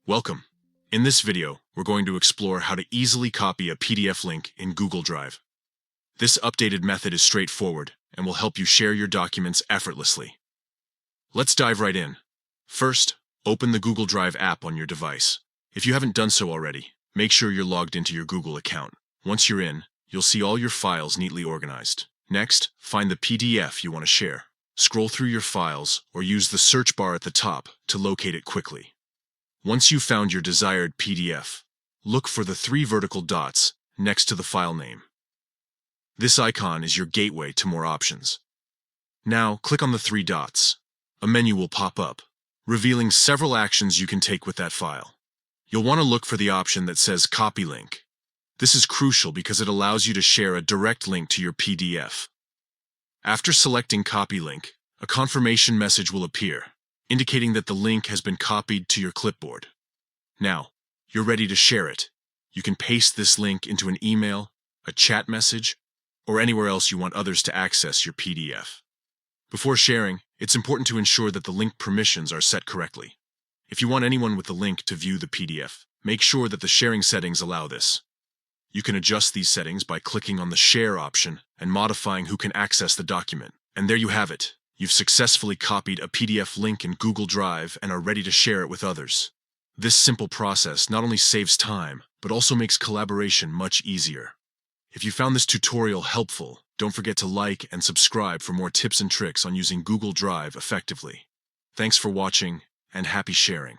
Welcome. In this video, we're going to explore how to easily copy a PDF link in Google Drive. This updated method is straightforward and will help you share your documents effortlessly. Let's dive right in. First, open the Google Drive app on your device. If you haven't done so already, make sure you're logged into your Google account. Once you're in, you'll see all your files neatly organized. Next, find the PDF you want to share. Scroll through your files or use the search bar at the top to locate it quickly. Once you've found your desired PDF, look for the three vertical dots next to the file name. This icon is your gateway to more options. Now, click on the three dots. A menu will pop up, revealing several actions you can take with that file. You'll want to look for the option that says Copy Link. This is crucial because it allows you to share a direct link to your PDF. After selecting Copy Link, a confirmation message will appear, indicating that the link has been copied to your clipboard. Now, you're ready to share it. You can paste this link into an email, a chat message, or anywhere else you want others to access your PDF. Before sharing, it's important to ensure that the link permissions are set correctly. If you want anyone with the link to view the PDF, make sure that the sharing settings allow this. You can adjust these settings by clicking on the Share option and modifying who can access the document. And there you have it. You've successfully copied a PDF link in Google Drive and are ready to share it with others. This simple process not only saves time, but also makes collaboration much easier. If you found this tutorial helpful, don't forget to like and subscribe for more tips and tricks on using Google Drive effectively. Thanks for watching, and happy sharing.